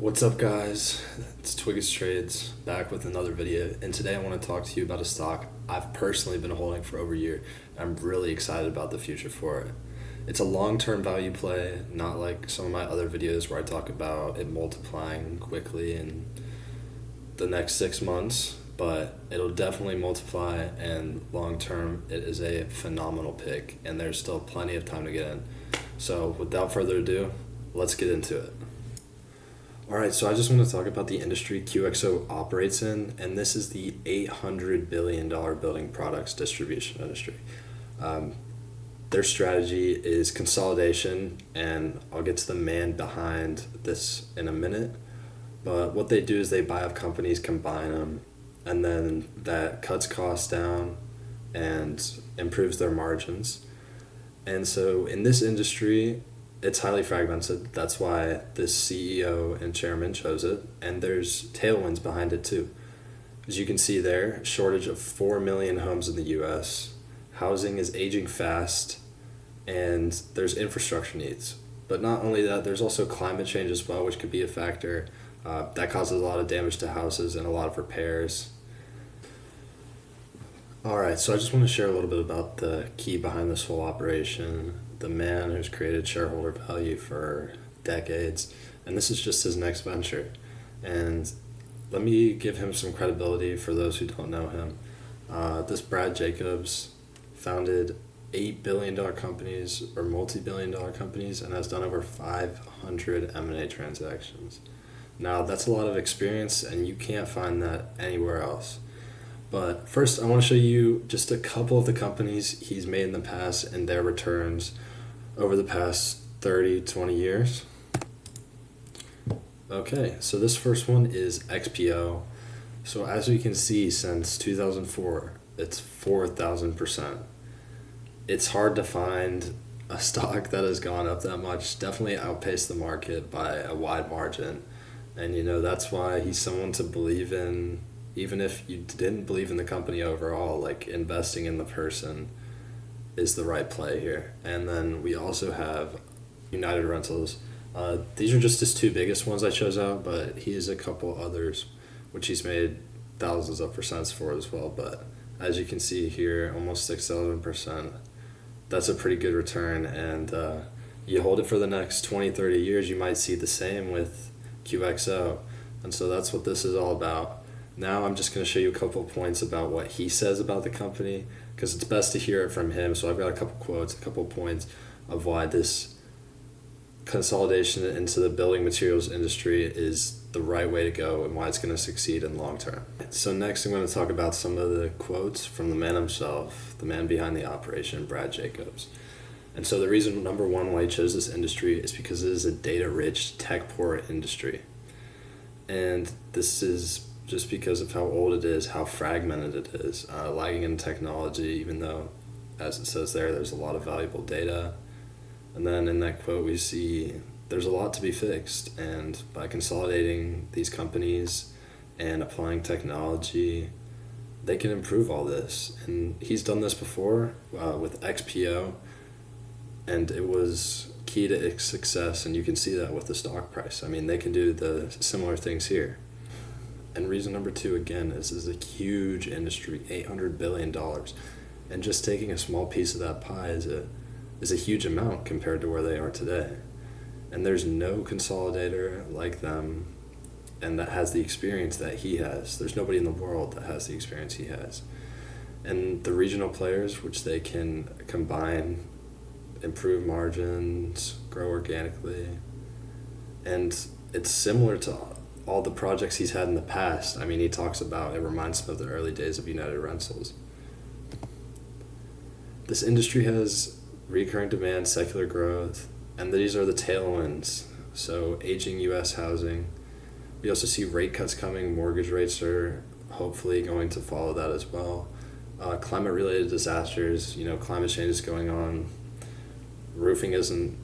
What's up, guys? It's Twiggis Trades back with another video, and today I want to talk to you about a stock I've personally been holding for over a year. I'm really excited about the future for it. It's a long-term value play, not like some of my other videos where I talk about it multiplying quickly in the next 6 months, but it'll definitely multiply, and long-term it is a phenomenal pick, and there's still plenty of time to get in. So without further ado, let's get into it. Alright, so I just want to talk about the industry QXO operates in, and this is the $800 billion building products distribution industry. Their strategy is consolidation, and I'll get to the man behind this in a minute. But what they do is they buy up companies, combine them, and then that cuts costs down and improves their margins. And so in this industry, it's highly fragmented. That's why this CEO and chairman chose it, and there's tailwinds behind it too. As you can see there, shortage of 4 million homes in the US, housing is aging fast, and there's infrastructure needs. But not only that, there's also climate change as well, which could be a factor. That causes a lot of damage to houses and a lot of repairs. Alright, so I just want to share a little bit about the key behind this whole operation, the man who's created shareholder value for decades, and this is just his next venture. And let me give him some credibility for those who don't know him. This Brad Jacobs founded $8 billion companies or multi-billion-dollar companies and has done over 500 M&A transactions. Now, that's a lot of experience, and you can't find that anywhere else. But first, I want to show you just a couple of the companies he's made in the past and their returns over the past 30, 20 years. Okay, so this first one is XPO. So as we can see, since 2004, it's 4,000%. It's hard to find a stock that has gone up that much, definitely outpaced the market by a wide margin. And that's why he's someone to believe in. Even if you didn't believe in the company overall, like investing in the person is the right play here. And then we also have United Rentals. These are just his two biggest ones I chose out, but he has a couple others which he's made thousands of percents for as well. But as you can see here, almost 6,000%. That's a pretty good return, and you hold it for the next 20, 30 years, you might see the same with QXO. And so that's what this is all about. Now I'm just going to show you a couple of points about what he says about the company, because it's best to hear it from him. So I've got a couple quotes, a couple of points of why this consolidation into the building materials industry is the right way to go and why it's going to succeed in the long term. So next I'm going to talk about some of the quotes from the man himself, the man behind the operation, Brad Jacobs. And so the reason, number one, why he chose this industry is because it is a data-rich, tech-poor industry. And this is just because of how old it is, how fragmented it is, lagging in technology, even though, as it says there, there's a lot of valuable data. And then in that quote we see there's a lot to be fixed, and by consolidating these companies and applying technology, they can improve all this. And he's done this before with XPO, and it was key to its success, and you can see that with the stock price. I mean, they can do the similar things here. And reason number two, again, is a huge industry, $800 billion. And just taking a small piece of that pie is a huge amount compared to where they are today. And there's no consolidator like them and that has the experience that he has. There's nobody in the world that has the experience he has. And the regional players, which they can combine, improve margins, grow organically. And it's similar to all the projects he's had in the past. I mean, he talks about, it reminds him of the early days of United Rentals. This industry has recurring demand, secular growth, and these are the tailwinds. So aging U.S. housing. We also see rate cuts coming. Mortgage rates are hopefully going to follow that as well. Climate-related disasters, climate change is going on. Roofing isn't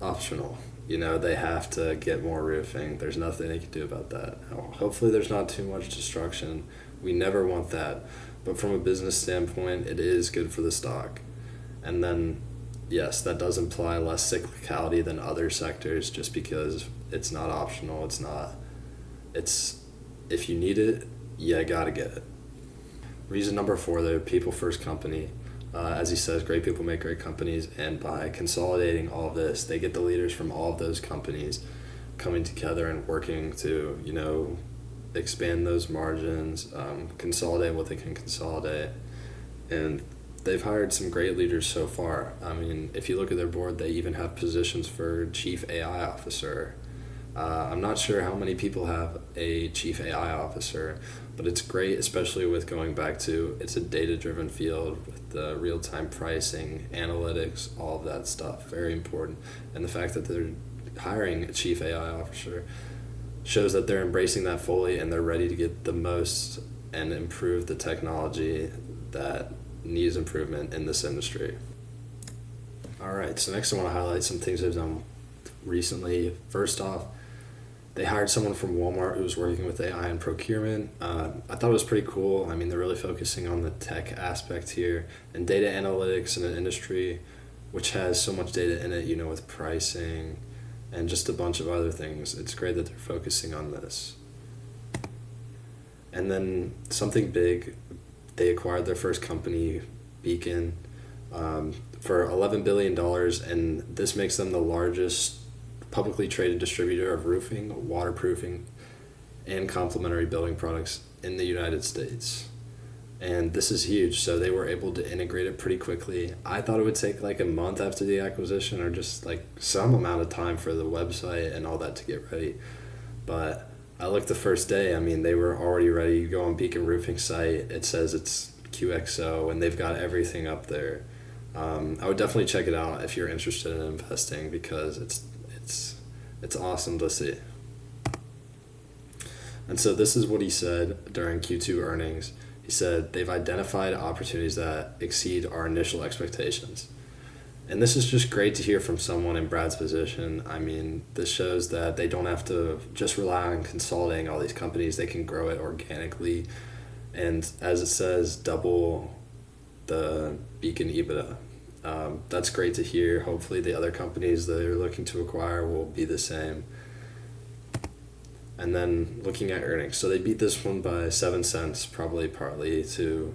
optional. They have to get more roofing. There's nothing they can do about that. Hopefully there's not too much destruction. We never want that. But from a business standpoint, it is good for the stock. And then yes, that does imply less cyclicality than other sectors just because it's not optional. It's, if you need it, you gotta get it. Reason number 4, they're a people first company. As he says, great people make great companies, and by consolidating all of this, they get the leaders from all of those companies coming together and working to, expand those margins, consolidate what they can consolidate. And they've hired some great leaders so far. I mean, if you look at their board, they even have positions for chief AI officer. I'm not sure how many people have a chief AI officer, but it's great, especially with going back to it's a data-driven field with the real-time pricing, analytics, all of that stuff, very important. And the fact that they're hiring a chief AI officer shows that they're embracing that fully and they're ready to get the most and improve the technology that needs improvement in this industry. All right, so next I want to highlight some things they've done recently. First off, they hired someone from Walmart who was working with AI and procurement. I thought it was pretty cool. I mean, they're really focusing on the tech aspect here and data analytics in an industry which has so much data in it, with pricing and just a bunch of other things. It's great that they're focusing on this. And then something big, they acquired their first company, Beacon, for $11 billion, and this makes them the largest publicly traded distributor of roofing, waterproofing, and complementary building products in the United States. And this is huge, so they were able to integrate it pretty quickly. I thought it would take like a month after the acquisition or just like some amount of time for the website and all that to get ready. But I looked the first day, I mean, they were already ready. You go on Beacon Roofing site, it says it's QXO, and they've got everything up there. I would definitely check it out if you're interested in investing because it's awesome to see. And so this is what he said during Q2 earnings. He said they've identified opportunities that exceed our initial expectations. And this is just great to hear from someone in Brad's position. I mean, this shows that they don't have to just rely on consolidating all these companies. They can grow it organically. And as it says, double the Beacon EBITDA. That's great to hear. Hopefully the other companies that they're looking to acquire will be the same. And then looking at earnings. So they beat this one by 7 cents, probably partly to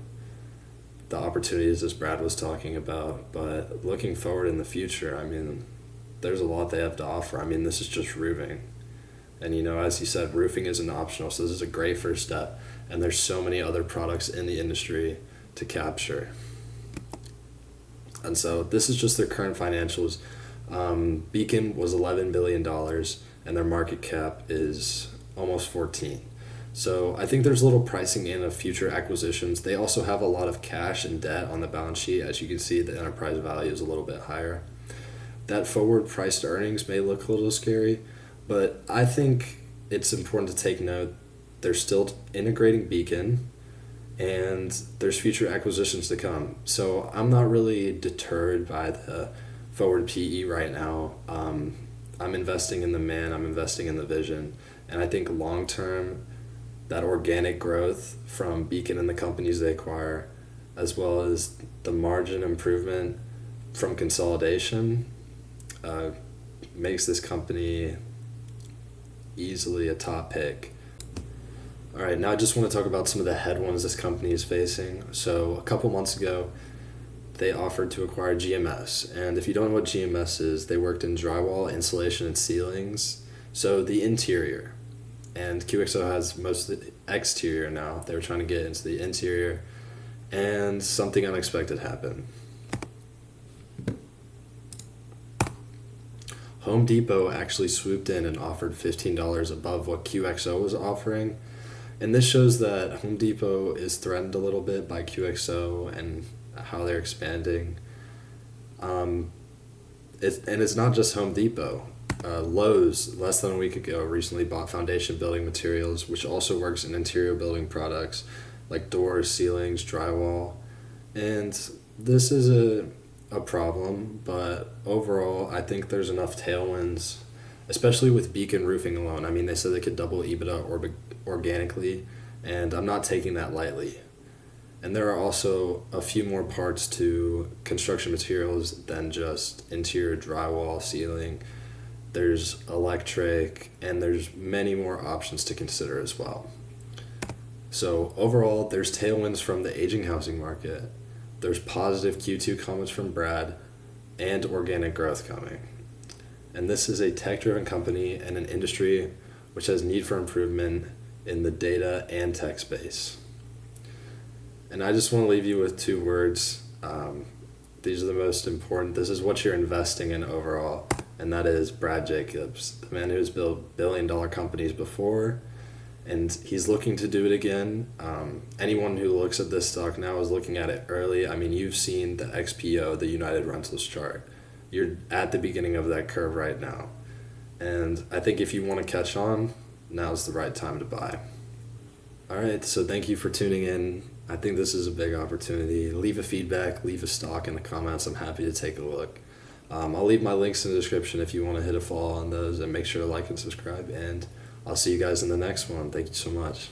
the opportunities as Brad was talking about. But looking forward in the future, I mean, there's a lot they have to offer. I mean, this is just roofing. And, as he said, roofing isn't optional. So this is a great first step. And there's so many other products in the industry to capture. And so this is just their current financials. Beacon was $11 billion, and their market cap is almost 14. So I think there's a little pricing in of future acquisitions. They also have a lot of cash and debt on the balance sheet. As you can see, the enterprise value is a little bit higher. That forward price to earnings may look a little scary, but I think it's important to take note they're still integrating Beacon, and there's future acquisitions to come. So I'm not really deterred by the forward PE right now. I'm investing in the man, I'm investing in the vision, and I think long term, that organic growth from Beacon and the companies they acquire, as well as the margin improvement from consolidation, makes this company easily a top pick. All right, now I just want to talk about some of the headwinds this company is facing. So a couple months ago, they offered to acquire GMS. And if you don't know what GMS is, they worked in drywall, insulation, and ceilings. So the interior. And QXO has most of the exterior now. They were trying to get into the interior, and something unexpected happened. Home Depot actually swooped in and offered $15 above what QXO was offering. And this shows that Home Depot is threatened a little bit by QXO and how they're expanding. It's not just Home Depot. Lowe's, less than a week ago, recently bought Foundation Building Materials, which also works in interior building products like doors, ceilings, drywall. And this is a problem, but overall, I think there's enough tailwinds, especially with Beacon Roofing alone. I mean, they said they could double EBITDA organically, and I'm not taking that lightly. And there are also a few more parts to construction materials than just interior drywall, ceiling. There's electric, and there's many more options to consider as well. So overall, there's tailwinds from the aging housing market. There's positive Q2 comments from Brad and organic growth coming. And this is a tech-driven company and an industry which has need for improvement in the data and tech space. And I just want to leave you with two words. These are the most important. This is what you're investing in overall, and that is Brad Jacobs, the man who's built billion-dollar companies before, and he's looking to do it again. Anyone who looks at this stock now is looking at it early. I mean, you've seen the XPO, the United Rentals chart. You're at the beginning of that curve right now. And I think if you want to catch on, now's the right time to buy. All right, so thank you for tuning in. I think this is a big opportunity. Leave a feedback, leave a stock in the comments. I'm happy to take a look. I'll leave my links in the description if you want to hit a follow on those, and make sure to like and subscribe. And I'll see you guys in the next one. Thank you so much.